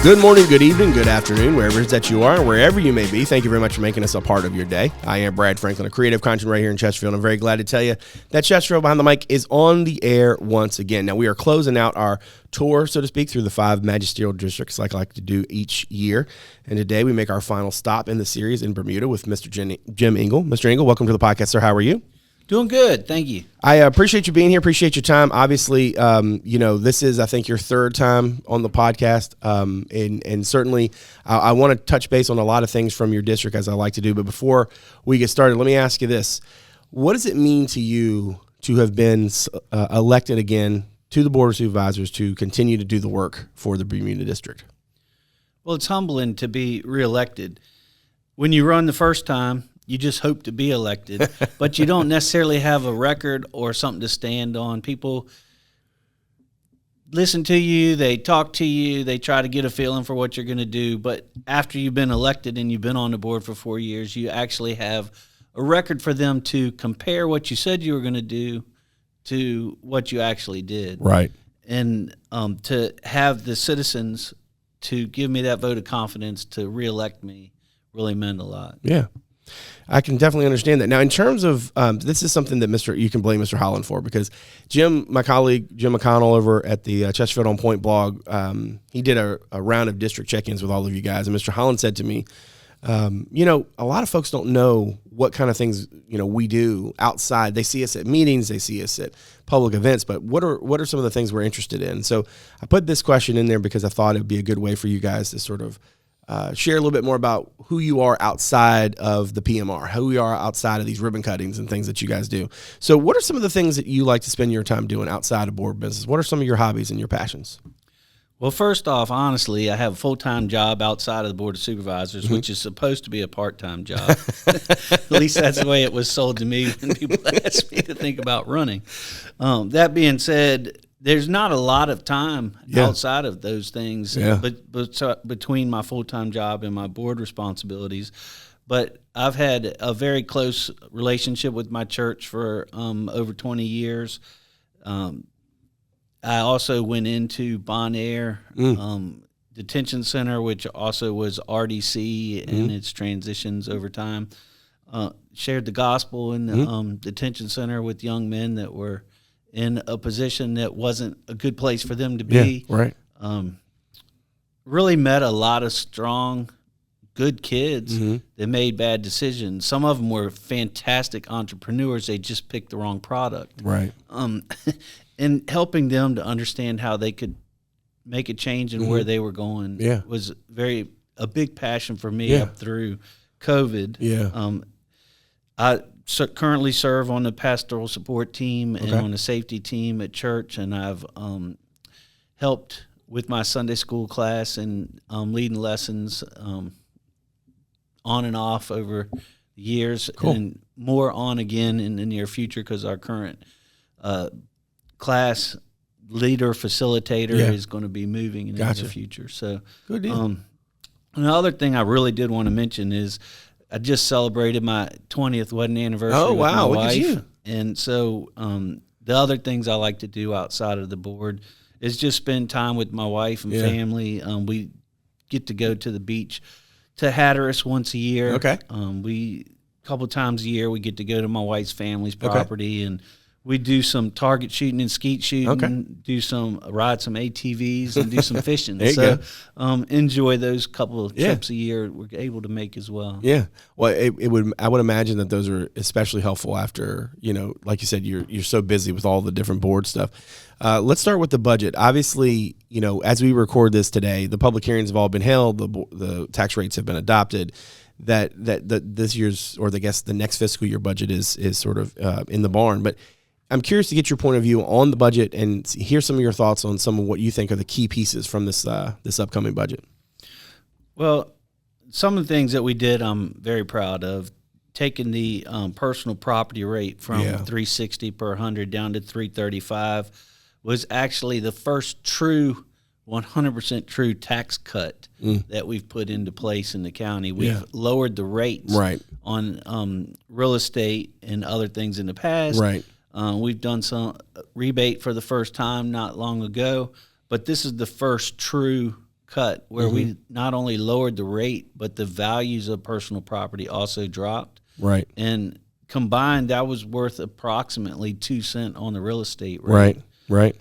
Good morning, good evening, good afternoon, wherever it is that you are and wherever you may be. Thank you very much for making us a part of your day. I am Brad Franklin, a creative content right here in Chesterfield. I'm very glad to tell you that Chesterfield Behind the Mic is on the air once again. Now, we are closing out our tour, so to speak, through the 5 magisterial districts like I like to do each year. And today we make our final stop in the series in Bermuda with Mr. Jim Ingle. Mr. Ingle, welcome to the podcast, sir. How are you? Doing good. Thank you. I appreciate you being here. Appreciate your time. Obviously, this is, I think, your third time on the podcast. And certainly I want to touch base on a lot of things from your district, as I like to do. But before we get started, let me ask you this. What does it mean to you to have been elected again to the Board of Supervisors to continue to do the work for the Bermuda District? Well, it's humbling to be reelected. When you run the first time, you just hope to be elected, but you don't necessarily have a record or something to stand on. People listen to you, they talk to you, they try to get a feeling for what you're going to do. But after you've been elected and you've been on the board for 4 years, you actually have a record for them to compare what you said you were going to do to what you actually did. Right. And to have the citizens to give me that vote of confidence to reelect me really meant a lot. Yeah. I can definitely understand that. Now, in terms of this is something that you can blame Mr. Holland for, because Jim, my colleague, Jim McConnell over at the Chesterfield on Point blog, he did a round of district check-ins with all of you guys. And Mr. Holland said to me, a lot of folks don't know what kind of things, we do outside. They see us at meetings, they see us at public events, but what are some of the things we're interested in? So I put this question in there because I thought it would be a good way for you guys to sort of share a little bit more about who you are outside of the PMR, who you are outside of these ribbon cuttings and things that you guys do. So what are some of the things that you like to spend your time doing outside of board business? What are some of your hobbies and your passions? Well, first off, honestly, I have a full-time job outside of the Board of Supervisors, which is supposed to be a part-time job. At least that's the way it was sold to me when people asked me to think about running. That being said, there's not a lot of time outside of those things but between my full-time job and my board responsibilities. But I've had a very close relationship with my church for over 20 years. I also went into Bon Air Detention Center, which also was RDC and its transitions over time. Shared the gospel in the detention center with young men that were in a position that wasn't a good place for them to be. Yeah, right. Really met a lot of strong, good kids that made bad decisions. Some of them were fantastic entrepreneurs. They just picked the wrong product. Right. And helping them to understand how they could make a change in where they were going was a big passion for me up through COVID. Yeah. I currently serve on the pastoral support team and on the safety team at church, and I've helped with my Sunday school class and leading lessons on and off over the years, and more on again in the near future because our current class leader facilitator is going to be moving in the near future. So good deal. Another thing I really did want to mention is I just celebrated my 20th wedding anniversary with my wife. Look at you. And so the other things I like to do outside of the board is just spend time with my wife and family. We get to go to the beach to Hatteras once a year. Okay. A couple times a year we get to go to my wife's family's property and we do some target shooting and skeet shooting, ride some ATVs and do some fishing. So enjoy those couple of trips a year we're able to make as well. Yeah. Well, I would imagine that those are especially helpful after, like you said, you're so busy with all the different board stuff. Let's start with the budget. Obviously, as we record this today, the public hearings have all been held, the tax rates have been adopted. That this year's, or I guess the next fiscal year budget is sort of in the barn. But I'm curious to get your point of view on the budget and hear some of your thoughts on some of what you think are the key pieces from this upcoming budget. Well, some of the things that we did, I'm very proud of. Taking the personal property rate from $360 per 100 down to $335 was actually the first true 100% true tax cut that we've put into place in the county. We've lowered the rates on real estate and other things in the past. Right. We've done some rebate for the first time not long ago, but this is the first true cut where we not only lowered the rate, but the values of personal property also dropped. Right. And combined, that was worth approximately 2 cents on the real estate rate. Right.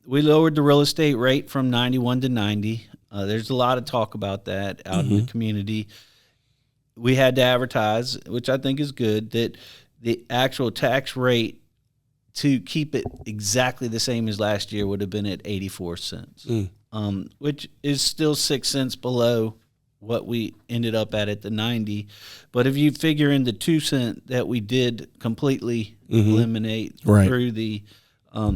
We lowered the real estate rate from 91 to 90. There's a lot of talk about that out in the community. We had to advertise, which I think is good, that the actual tax rate to keep it exactly the same as last year would have been at 84 cents, which is still 6 cents below what we ended up at the 90. But if you figure in the 2 cent that we did completely eliminate through the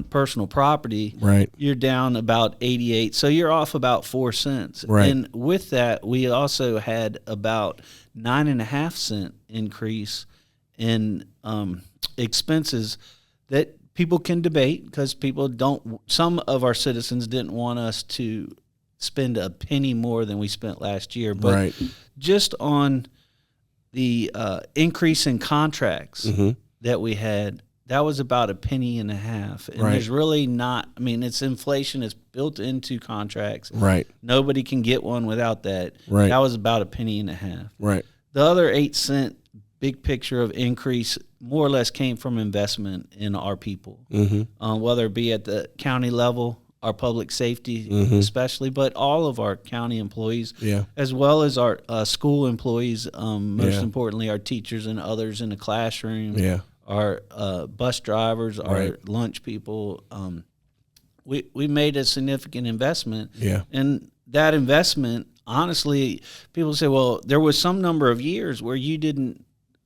personal property, you're down about 88. So you're off about 4 cents. Right. And with that, we also had about 9.5 cent increase in expenses that people can debate, because some of our citizens didn't want us to spend a penny more than we spent last year. But just on the increase in contracts that we had, that was about a penny and a half. And there's really not, I mean, it's inflation. It's built into contracts. Right. Nobody can get one without that. Right. That was about a penny and a half. Right. The other 8 cent big picture of increase more or less came from investment in our people, whether it be at the county level, our public safety especially, but all of our county employees, as well as our school employees, most importantly our teachers and others in the classroom, our bus drivers, our lunch people. We made a significant investment, and that investment, honestly, people say, well, there was some number of years where you didn't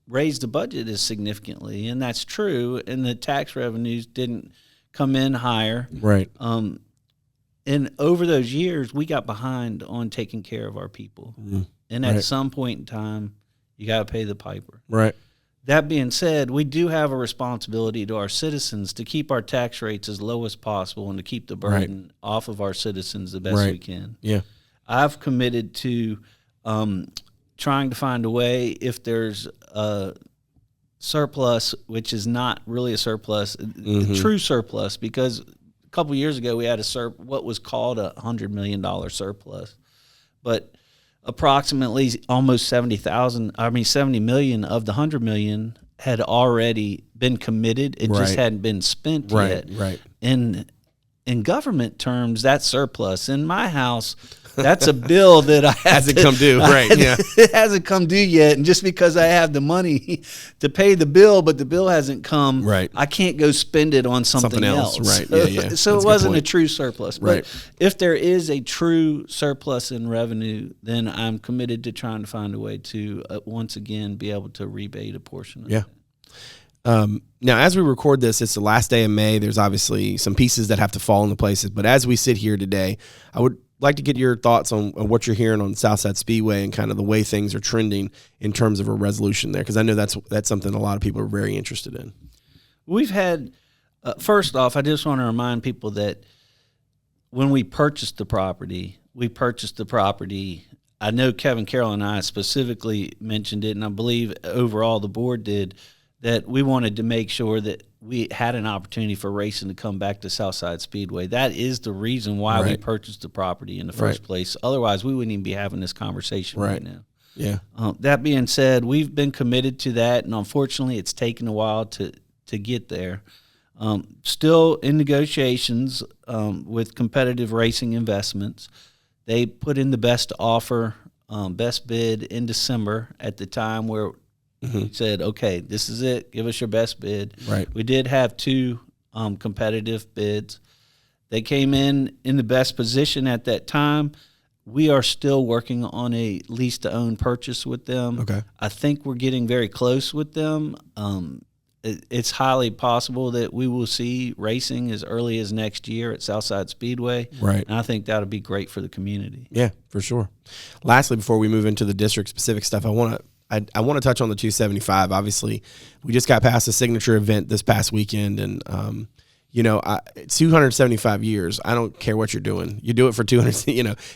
raise the budget as significantly, and that's true, and the tax revenues didn't come in higher. Right. And over those years, we got behind on taking care of our people. And at some point in time, you got to pay the piper. Right. That being said, we do have a responsibility to our citizens to keep our tax rates as low as possible and to keep the burden off of our citizens the best we can. Yeah. I've committed to trying to find a way, if there's a surplus, which is not really a surplus, a true surplus, because a couple of years ago we had what was called $100 million surplus, but approximately almost 70 million of the 100 million had already been committed. It just hadn't been spent yet. Right. In government terms, that's surplus. In my house, that's a bill that I hasn't come due. It hasn't come due yet, and just because I have the money to pay the bill, but the bill hasn't come, I can't go spend it on something else. Right. So it wasn't a true surplus. Right. But if there is a true surplus in revenue, then I'm committed to trying to find a way to once again be able to rebate a portion of it. Now, as we record this, it's the last day of May. There's obviously some pieces that have to fall into places. But as we sit here today, I would like to get your thoughts on what you're hearing on Southside Speedway and kind of the way things are trending in terms of a resolution there, because I know that's something a lot of people are very interested in. We've had, first off, I just want to remind people that when we purchased the property, I know Kevin Carroll and I specifically mentioned it, and I believe overall the board did, that we wanted to make sure that we had an opportunity for racing to come back to Southside Speedway. That is the reason why we purchased the property in the first place. Otherwise, we wouldn't even be having this conversation right now. Yeah. That being said, we've been committed to that, and unfortunately, it's taken a while to get there. Still in negotiations with Competitive Racing Investments. They put in the best offer, best bid in December at the time where we said, okay, this is it. Give us your best bid. Right. We did have 2 competitive bids. They came in the best position at that time. We are still working on a lease-to-own purchase with them. Okay. I think we're getting very close with them. It's highly possible that we will see racing as early as next year at Southside Speedway. Right. And I think that would be great for the community. Yeah, for sure. Lastly, before we move into the district-specific stuff, I want to touch on the 275. Obviously, we just got past a signature event this past weekend, and 275 years. I don't care what you're doing. You do it for 200.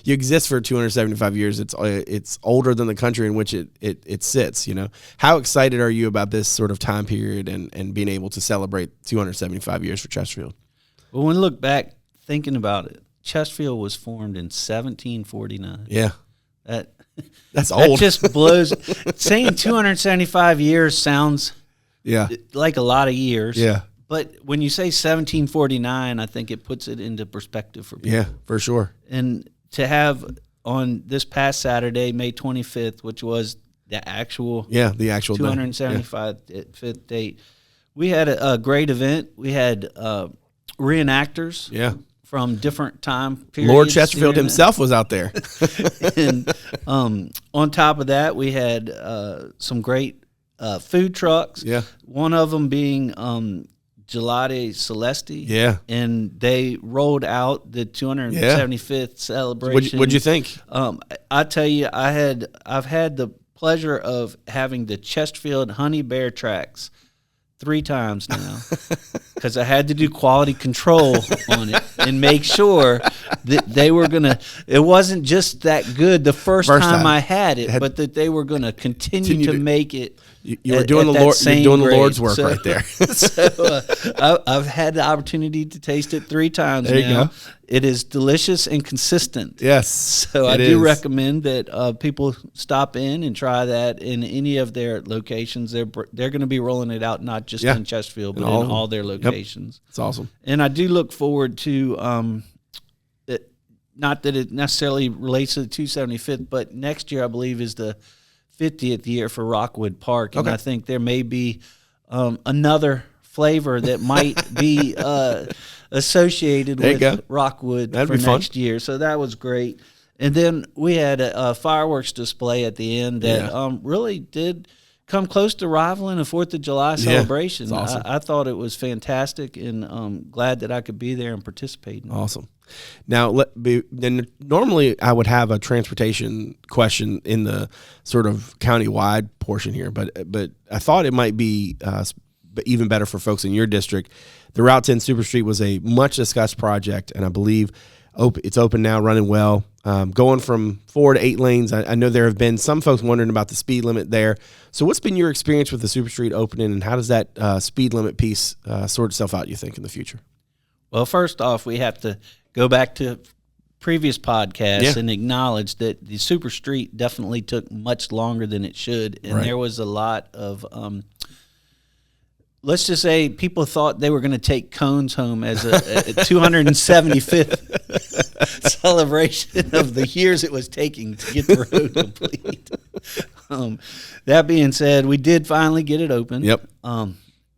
You exist for 275 years. It's older than the country in which it sits. How excited are you about this sort of time period and being able to celebrate 275 years for Chesterfield? Well, when we look back, thinking about it, Chesterfield was formed in 1749. Yeah. That's That old. just blows. Saying 275 years sounds like a lot of years. Yeah. But when you say 1749, I think it puts it into perspective for people. Yeah, for sure. And to have on this past Saturday, May 25th, which was the actual 275th date, we had a great event. We had reenactors from different time periods. Lord Chesterfield himself was out there. And on top of that, we had some great food trucks. Yeah. One of them being Gelati Celesti. Yeah. And they rolled out the 275th celebration. What'd you think? I tell you, I've had the pleasure of having the Chesterfield Honey Bear tracks 3 times now because I had to do quality control on it and make sure that they were going to – it wasn't just that good the first time I had it, but that they were going to continue to make it. You were doing the Lord's work right there. So I've had the opportunity to taste it 3 times now. There you go. It is delicious and consistent. Yes. So I do recommend that people stop in and try that in any of their locations. They're going to be rolling it out not just in Chesterfield, but in all their locations. It's awesome. And I do look forward to not that it necessarily relates to the 275th, but next year I believe is the 50th year for Rockwood Park, and I think there may be another flavor that might be associated with Rockwood for next year. So that was great. And then we had a fireworks display at the end that really did come close to rivaling a 4th of July celebration. Yeah, awesome. I thought it was fantastic, and glad that I could be there and participate in it. Awesome. Now, then normally I would have a transportation question in the sort of county-wide portion here, but I thought it might be even better for folks in your district. The Route 10 Super Street was a much-discussed project, and I believe it's open now, running well. Going from 4 to 8 lanes, I know there have been some folks wondering about the speed limit there. So what's been your experience with the Super Street opening, and how does that speed limit piece sort itself out, you think, in the future? Well, first off, we have to go back to previous podcasts and acknowledge that the Super Street definitely took much longer than it should, and there was a lot of let's just say people thought they were going to take cones home as a 275th celebration of the years it was taking to get the road complete. That being said, we did finally get it open. Yep.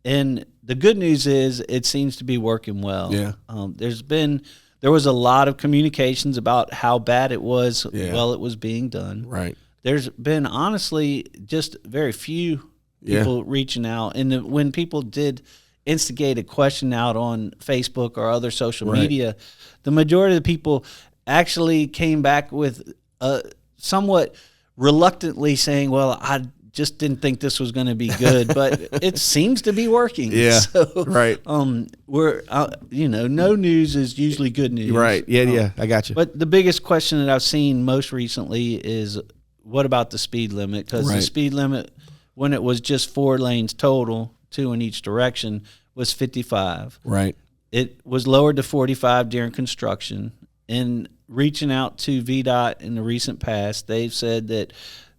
And the good news is it seems to be working well. Yeah. There was a lot of communications about how bad it was while it was being done. Right. There's been honestly just very few people reaching out, and when people did instigate a question out on Facebook or other social media, the majority of the people actually came back with somewhat reluctantly saying, well, I just didn't think this was going to be good, but it seems to be working. Yeah, so, right. We're no news is usually good news. Right. Yeah, I got you. But the biggest question that I've seen most recently is, what about the speed limit? Because the speed limit, when it was just 4 lanes total, 2 in each direction, was 55. Right. It was lowered to 45 during construction. And reaching out to VDOT in the recent past, they've said that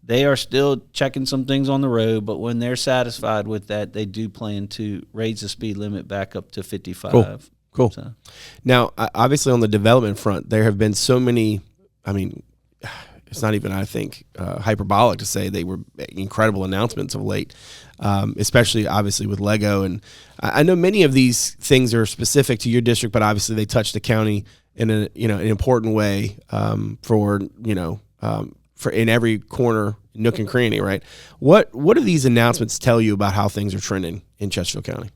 they are still checking some things on the road, but when they're satisfied with that, they do plan to raise the speed limit back up to 55. Cool. So. Now, obviously on the development front, there have been so many, it's not even, I think, hyperbolic to say they were incredible announcements of late, especially obviously with Lego. And I know many of these things are specific to your district, but obviously they touch the county in an important way for in every corner, nook and cranny, right? What do these announcements tell you about how things are trending in Chesterfield County?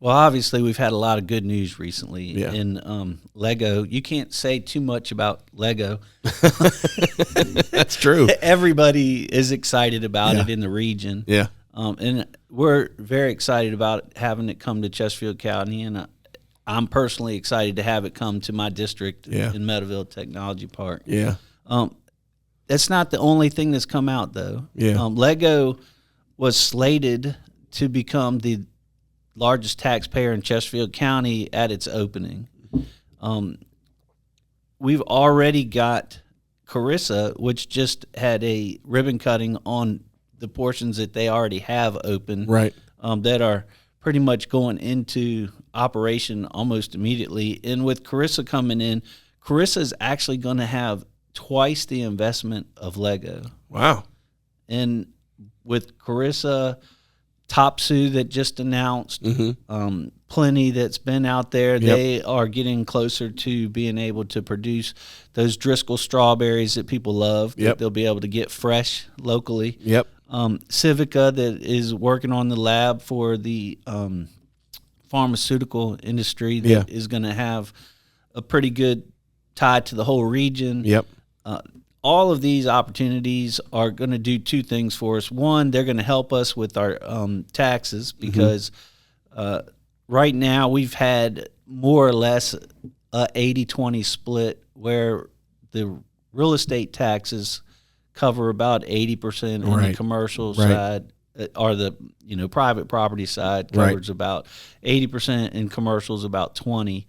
Well, obviously, we've had a lot of good news recently in Lego. You can't say too much about Lego. That's true. Everybody is excited about it in the region. Yeah. And we're very excited about having it come to Chesterfield County, and I'm personally excited to have it come to my district in Meadowville Technology Park. Yeah. That's not the only thing that's come out, though. Yeah. Lego was slated to become the largest taxpayer in Chesterfield County at its opening. we've already got Teresa, which just had a ribbon cutting on the portions that they already have open, right? That are pretty much going into operation almost immediately. And with Teresa coming in, Teresa is actually going to have twice the investment of Lego. Wow. And with Teresa, Topsy that just announced, Plenty that's been out there, they are getting closer to being able to produce those Driscoll strawberries that people love, that they'll be able to get fresh locally. Yep. Civica that is working on the lab for the pharmaceutical industry that is going to have a pretty good tie to the whole region. Yep. All of these opportunities are going to do two things for us. One, they're going to help us with our taxes because right now we've had more or less a 80-20 split where the real estate taxes cover about 80% on the commercial side, or the private property side covers about 80%, and commercials about 20%.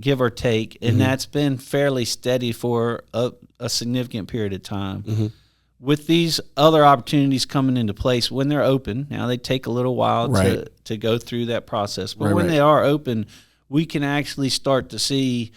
Give or take, and that's been fairly steady for a significant period of time. With these other opportunities coming into place when they're open, now they take a little while to go through that process, but when they are open, we can actually start to see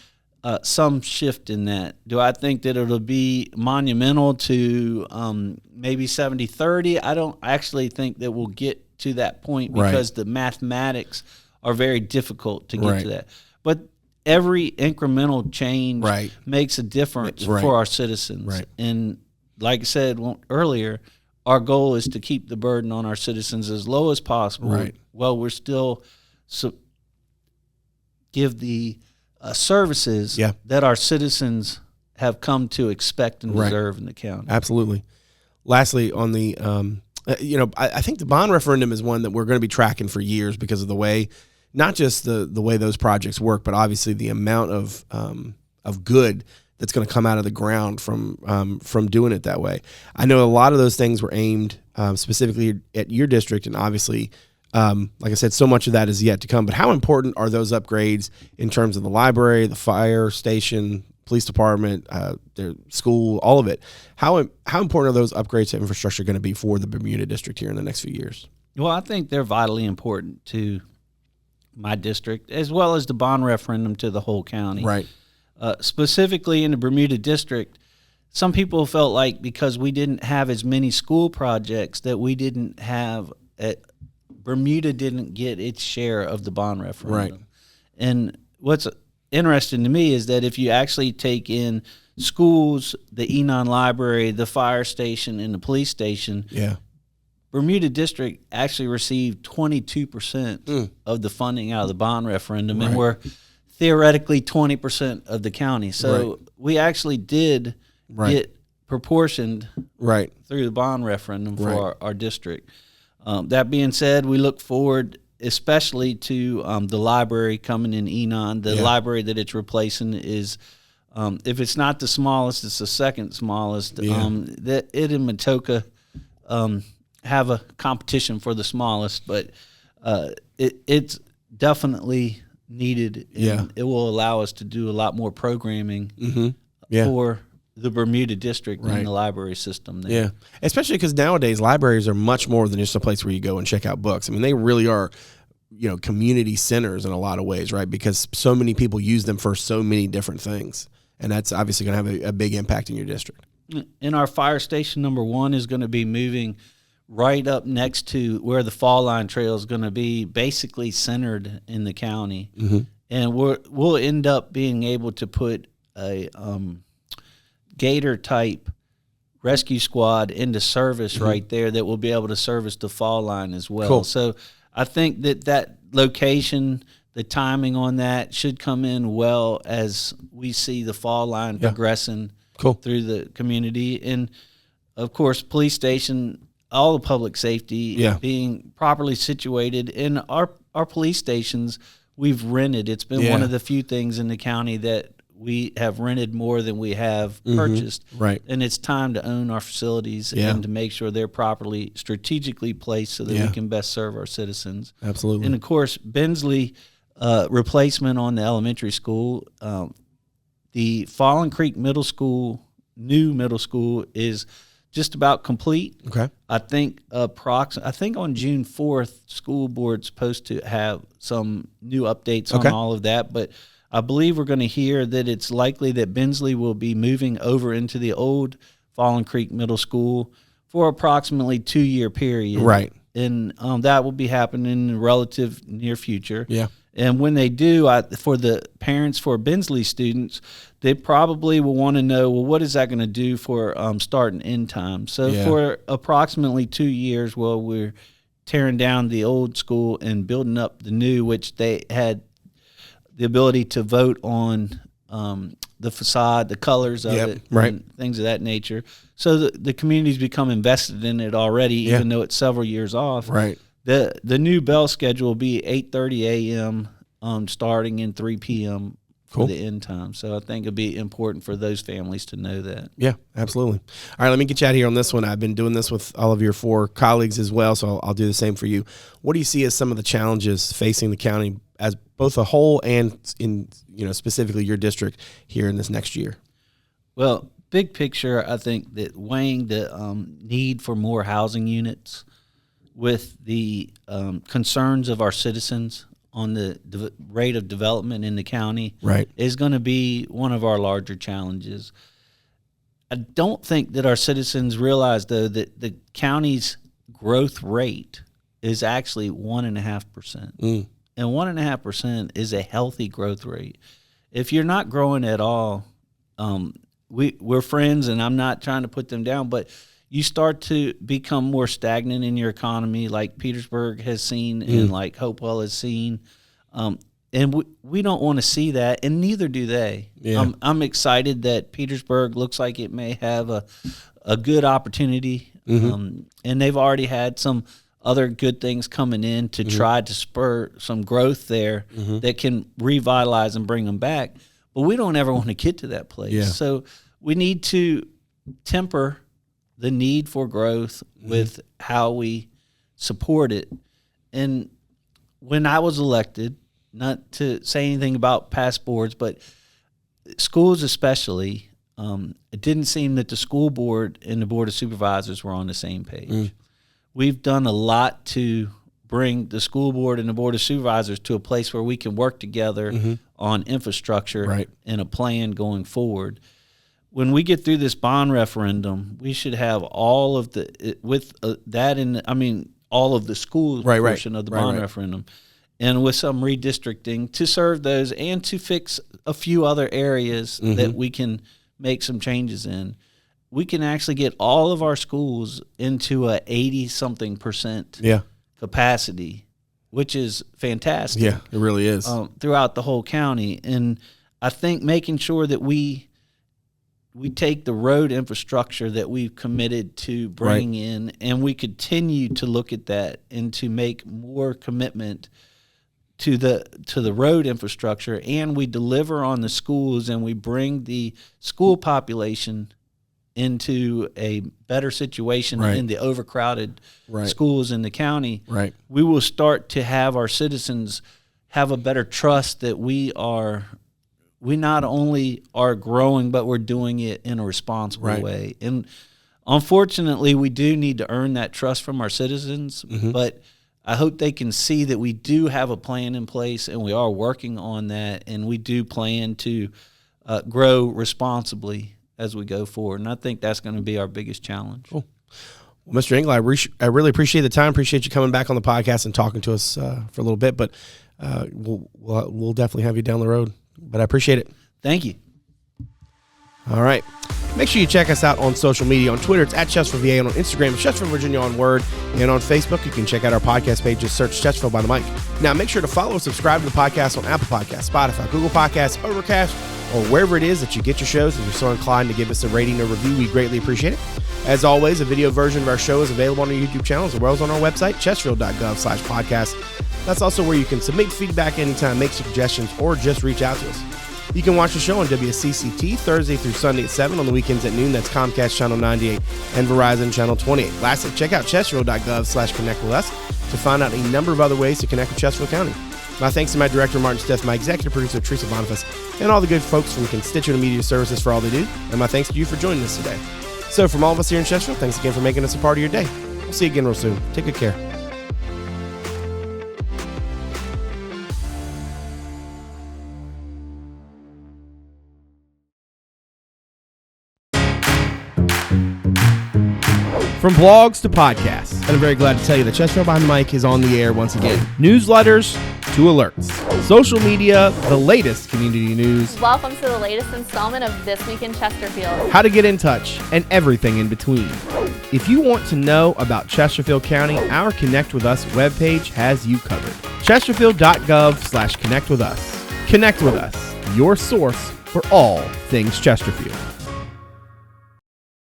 some shift in that. Do I think that it'll be monumental to maybe 70-30? I don't actually think that we'll get to that point because the mathematics are very difficult to get to that. But every incremental change makes a difference for our citizens. And like I said earlier, our goal is to keep the burden on our citizens as low as possible while we're still give the services that our citizens have come to expect and deserve in the county. Absolutely. Lastly, on the, I think the bond referendum is one that we're going to be tracking for years because of the way, not just the way those projects work, but obviously the amount of good that's going to come out of the ground from doing it that way. I know a lot of those things were aimed specifically at your district, and obviously, like I said, so much of that is yet to come. But how important are those upgrades in terms of the library, the fire station, police department, their school, all of it? How important are those upgrades to infrastructure going to be for the Bermuda District here in the next few years? Well, I think they're vitally important to my district, as well as the bond referendum to the whole county. Right. Specifically in the Bermuda District, some people felt like because we didn't have as many school projects that we didn't have Bermuda didn't get its share of the bond referendum. Right. And what's interesting to me is that if you actually take in schools, the Enon Library, the fire station, and the police station, Bermuda District actually received 22% of the funding out of the bond referendum, and we're theoretically 20% of the county. So we actually did get proportioned through the bond referendum for our district. That being said, we look forward especially to the library coming in Enon. The library that it's replacing is, if it's not the smallest, it's the second smallest. It and Matoka have a competition for the smallest, but it's definitely needed, and it will allow us to do a lot more programming for the Bermuda District and the library system there. Yeah, especially because nowadays libraries are much more than just a place where you go and check out books. I mean, they really are, community centers in a lot of ways, right? Because so many people use them for so many different things, and that's obviously going to have a big impact in your district. And our fire station number 1 is going to be moving right up next to where the Fall Line Trail is going to be, basically centered in the county. And we'll end up being able to put a Gator type rescue squad into service right there that will be able to service the Fall Line as well. Cool. So I think that location, the timing on that should come in well as we see the Fall Line progressing through the community. And of course, police station, all the public safety being properly situated. In our police stations, we've rented. It's been one of the few things in the county that we have rented more than we have purchased. Right. And it's time to own our facilities and to make sure they're properly strategically placed so that we can best serve our citizens. Absolutely. And of course, Bensley replacement on the elementary school, The Fallen Creek Middle School, new middle school, is just about complete. Okay. I think on June 4th, school board's supposed to have some new updates on all of that, but I believe we're going to hear that it's likely that Bensley will be moving over into the old Fallen Creek Middle School for approximately 2-year period. Right. And that will be happening in the relative near future. Yeah. And when they do, for the parents for Bensley students, they probably will want to know, well, what is that going to do for start and end time? So for approximately 2 years, we're tearing down the old school and building up the new, which they had the ability to vote on the facade, the colors of it, and things of that nature. So the community's become invested in it already, even though it's several years off. Right. The new bell schedule will be 8:30 a.m. Starting in 3 p.m. for the end time. So I think it'll be important for those families to know that. Yeah, absolutely. All right, let me get you out of here on this one. I've been doing this with all of your 4 colleagues as well, so I'll do the same for you. What do you see as some of the challenges facing the county as both a whole and in specifically your district here in this next year? Well, big picture, I think that weighing the need for more housing units with the concerns of our citizens on the rate of development in the county is going to be one of our larger challenges. I don't think that our citizens realize, though, that the county's growth rate is actually 1.5%. And 1.5% is a healthy growth rate. If you're not growing at all, we're friends, and I'm not trying to put them down, but you start to become more stagnant in your economy, like Petersburg has seen and like Hopewell has seen. And we don't want to see that, and neither do they. Yeah. I'm excited that Petersburg looks like it may have a good opportunity, and they've already had some other good things coming in to try to spur some growth there that can revitalize and bring them back. But we don't ever want to get to that place. Yeah. So we need to temper the need for growth with how we support it. And when I was elected, not to say anything about past boards, but schools especially, it didn't seem that the school board and the board of supervisors were on the same page. We've done a lot to bring the school board and the board of supervisors to a place where we can work together on infrastructure and a plan going forward. When we get through this bond referendum, we should have all of the all of the school portion of the bond referendum, and with some redistricting to serve those and to fix a few other areas that we can make some changes in. We can actually get all of our schools into a 80-something% capacity, which is fantastic. Yeah, it really is. Throughout the whole county. And I think making sure that we take the road infrastructure that we've committed to bringing in, and we continue to look at that and to make more commitment to the road infrastructure, and we deliver on the schools, and we bring the school population into a better situation in the overcrowded schools in the county. We will start to have our citizens have a better trust that we not only are growing, but we're doing it in a responsible way. And unfortunately, we do need to earn that trust from our citizens, but I hope they can see that we do have a plan in place, and we are working on that, and we do plan to grow responsibly as we go forward. And I think that's going to be our biggest challenge. Cool. Well, Mr. Ingle, I really appreciate the time. Appreciate you coming back on the podcast and talking to us for a little bit, but we'll definitely have you down the road. But I appreciate it. Thank you. All right. Make sure you check us out on social media. On Twitter, it's at Chesterfield VA, and on Instagram, it's Chesterfield Virginia on Word. And on Facebook, you can check out our podcast page. Just search Chesterfield by the Mic. Now, make sure to follow and subscribe to the podcast on Apple Podcasts, Spotify, Google Podcasts, Overcast, or wherever it is that you get your shows. If you're so inclined to give us a rating or review, we greatly appreciate it. As always, a video version of our show is available on our YouTube channel as well as on our website, Chesterfield.gov/podcast. That's also where you can submit feedback anytime, make suggestions, or just reach out to us. You can watch the show on WCCT Thursday through Sunday at 7, on the weekends at noon. That's Comcast Channel 98 and Verizon Channel 28. Lastly, check out Chesterfield.gov/connect with us to find out a number of other ways to connect with Chesterfield County. My thanks to my director, Martin Stith, my executive producer, Teresa, Bonifas, and all the good folks from Constituent Media Services for all they do. And my thanks to you for joining us today. So from all of us here in Chesterfield, thanks again for making us a part of your day. We'll see you again real soon. Take good care. From blogs to podcasts, and I'm very glad to tell you that Chesterfield Behind the Mic is on the air once again. Newsletters to alerts, social media, the latest community news. Welcome to the latest installment of This Week in Chesterfield. How to get in touch, and everything in between. If you want to know about Chesterfield County, our Connect With Us webpage has you covered. Chesterfield.gov/connect with us. Connect with us, your source for all things Chesterfield.